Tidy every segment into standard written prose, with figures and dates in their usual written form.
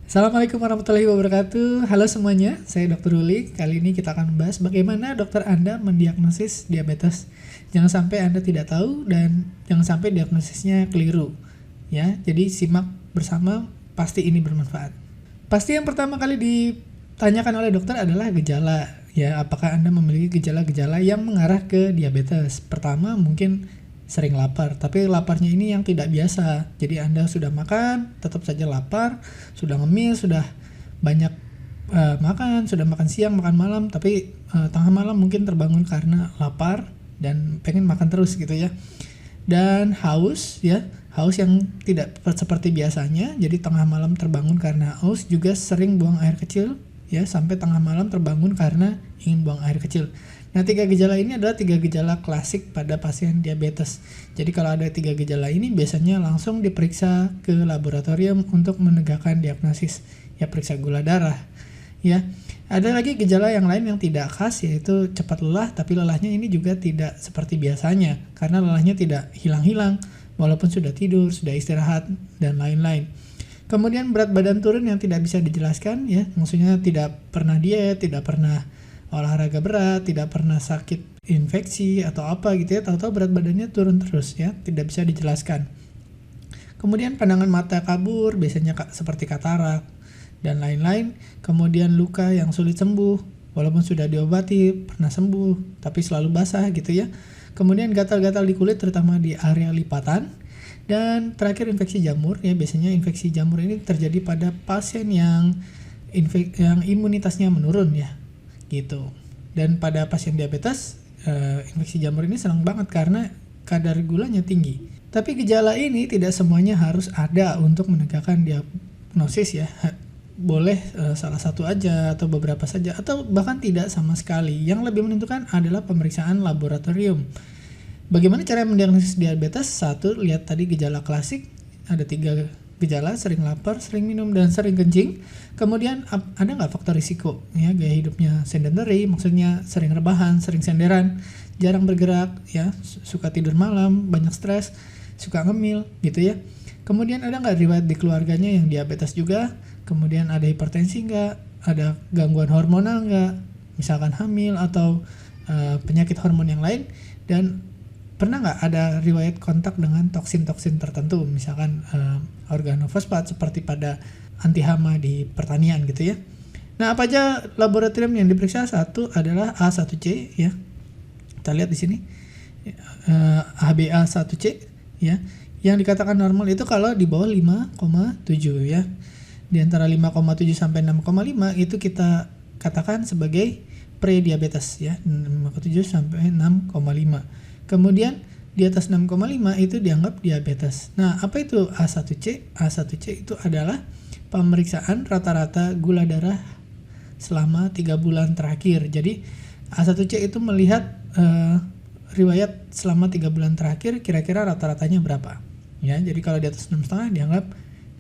Assalamualaikum warahmatullahi wabarakatuh. Halo semuanya, saya Dr. Ruli. Kali ini kita akan membahas bagaimana dokter Anda mendiagnosis diabetes. Jangan sampai Anda tidak tahu dan jangan sampai diagnosisnya keliru. Ya, jadi simak bersama, pasti ini bermanfaat. Pasti yang pertama kali ditanyakan oleh dokter adalah gejala. Ya, apakah Anda memiliki gejala-gejala yang mengarah ke diabetes? Pertama, mungkin sering lapar, tapi laparnya ini yang tidak biasa. Jadi Anda sudah makan, tetap saja lapar, sudah ngemil, sudah banyak makan, sudah makan siang, makan malam, tapi tengah malam mungkin terbangun karena lapar dan pengen makan terus gitu ya. Dan haus ya, haus yang tidak seperti biasanya, jadi tengah malam terbangun karena haus, juga sering buang air kecil ya, sampai tengah malam terbangun karena ingin buang air kecil. Nah, 3 gejala ini adalah 3 gejala klasik pada pasien diabetes. Jadi kalau ada 3 gejala ini biasanya langsung diperiksa ke laboratorium untuk menegakkan diagnosis. Ya, periksa gula darah. Ya, ada lagi gejala yang lain yang tidak khas, yaitu cepat lelah, tapi lelahnya ini juga tidak seperti biasanya karena lelahnya tidak hilang-hilang walaupun sudah tidur, sudah istirahat dan lain-lain. Kemudian berat badan turun yang tidak bisa dijelaskan ya, maksudnya tidak pernah diet, tidak pernah olahraga berat, tidak pernah sakit infeksi atau apa gitu ya, tahu-tahu berat badannya turun terus ya, tidak bisa dijelaskan. Kemudian pandangan mata kabur, biasanya seperti katarak dan lain-lain. Kemudian luka yang sulit sembuh, walaupun sudah diobati, pernah sembuh, tapi selalu basah gitu ya. Kemudian gatal-gatal di kulit, terutama di area lipatan. Dan terakhir infeksi jamur ya, biasanya infeksi jamur ini terjadi pada pasien yang imunitasnya menurun ya, gitu. Dan pada pasien diabetes, infeksi jamur ini senang banget karena kadar gulanya tinggi. Tapi gejala ini tidak semuanya harus ada untuk menegakkan diagnosis ya. Boleh salah satu aja atau beberapa saja atau bahkan tidak sama sekali. Yang lebih menentukan adalah pemeriksaan laboratorium. Bagaimana cara mendiagnosis diabetes? 1, lihat tadi gejala klasik, ada 3 gejala, sering lapar, sering minum, dan sering kencing. Kemudian ada nggak faktor risiko? Ya, gaya hidupnya sedentary, maksudnya sering rebahan, sering senderan, jarang bergerak, ya, suka tidur malam, banyak stres, suka ngemil, gitu ya. Kemudian ada nggak riwayat di keluarganya yang diabetes juga? Kemudian ada hipertensi nggak? Ada gangguan hormonal nggak? Misalkan hamil atau penyakit hormon yang lain. Dan pernah nggak ada riwayat kontak dengan toksin-toksin tertentu, misalkan organofosfat seperti pada anti hama di pertanian gitu ya. Nah, apa aja laboratorium yang diperiksa? 1 adalah A1C ya. Kita lihat di sini HbA1c ya. Yang dikatakan normal itu kalau di bawah 5,7 ya. Di antara 5,7 sampai 6,5 itu kita katakan sebagai prediabetes ya. 5,7 sampai 6,5. Kemudian di atas 6,5 itu dianggap diabetes. Nah, apa itu A1C? A1C itu adalah pemeriksaan rata-rata gula darah selama 3 bulan terakhir. Jadi A1C itu melihat riwayat selama 3 bulan terakhir kira-kira rata-ratanya berapa. Ya, jadi kalau di atas 6,5 dianggap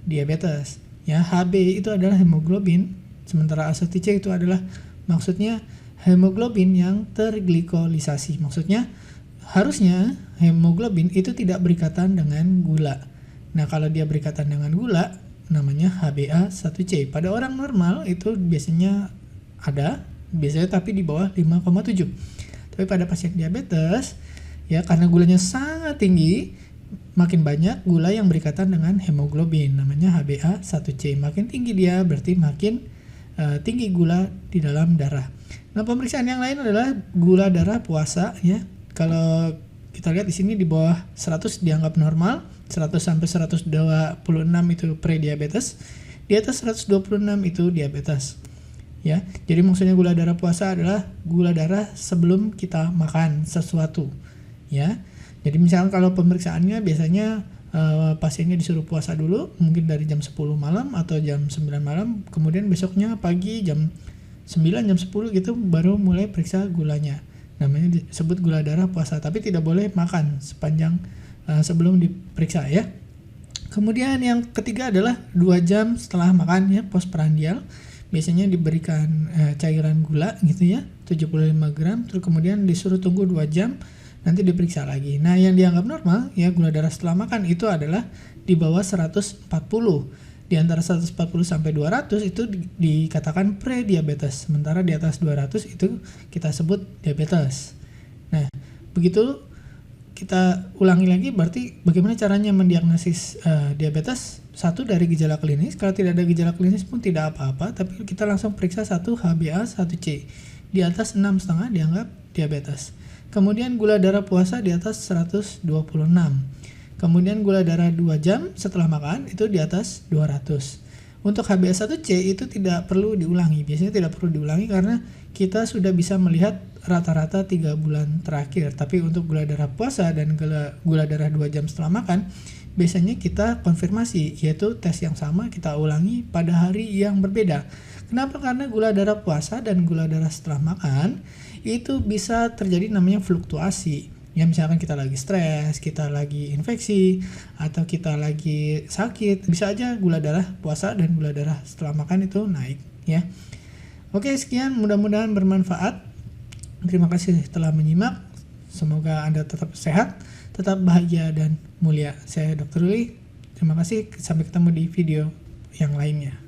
diabetes. Ya, HB itu adalah hemoglobin, sementara A1C itu adalah maksudnya hemoglobin yang terglikolisasi. Maksudnya harusnya hemoglobin itu tidak berikatan dengan gula. Nah, kalau dia berikatan dengan gula, namanya HbA1c. Pada orang normal itu biasanya ada, biasanya tapi di bawah 5,7. Tapi pada pasien diabetes, ya karena gulanya sangat tinggi, makin banyak gula yang berikatan dengan hemoglobin, namanya HbA1c. Makin tinggi dia, berarti makin tinggi gula di dalam darah. Nah, pemeriksaan yang lain adalah gula darah puasa ya. Kalau kita lihat di sini di bawah 100 dianggap normal, 100 sampai 126 itu prediabetes, di atas 126 itu diabetes. Ya, jadi maksudnya gula darah puasa adalah gula darah sebelum kita makan sesuatu. Ya, jadi misalnya kalau pemeriksaannya biasanya pasiennya disuruh puasa dulu, mungkin dari jam 10 malam atau jam 9 malam, kemudian besoknya pagi jam 9, jam 10 gitu baru mulai periksa gulanya. Namanya disebut gula darah puasa, tapi tidak boleh makan sepanjang sebelum diperiksa ya. Kemudian yang ketiga adalah 2 jam setelah makan ya, postprandial. Biasanya diberikan cairan gula gitu ya, 75 gram, terus kemudian disuruh tunggu 2 jam, nanti diperiksa lagi. Nah, yang dianggap normal ya gula darah setelah makan itu adalah di bawah 140. Di antara 140 sampai 200 itu dikatakan prediabetes, sementara di atas 200 itu kita sebut diabetes. Nah, begitu kita ulangi lagi, berarti bagaimana caranya mendiagnosis diabetes? Satu, dari gejala klinis. Kalau tidak ada gejala klinis pun tidak apa-apa, tapi kita langsung periksa 1 HbA1c. Di atas 6,5 dianggap diabetes. Kemudian gula darah puasa di atas 126. Kemudian gula darah 2 jam setelah makan itu di atas 200. Untuk HbA1c itu tidak perlu diulangi. Biasanya tidak perlu diulangi karena kita sudah bisa melihat rata-rata 3 bulan terakhir. Tapi untuk gula darah puasa dan gula darah 2 jam setelah makan, biasanya kita konfirmasi, yaitu tes yang sama kita ulangi pada hari yang berbeda. Kenapa? Karena gula darah puasa dan gula darah setelah makan itu bisa terjadi namanya fluktuasi. Ya, misalkan kita lagi stres, kita lagi infeksi, atau kita lagi sakit, bisa aja gula darah puasa dan gula darah setelah makan itu naik, ya. Oke, sekian, mudah-mudahan bermanfaat. Terima kasih telah menyimak. Semoga Anda tetap sehat, tetap bahagia dan mulia. Saya Dr. Ruli. Terima kasih, sampai ketemu di video yang lainnya.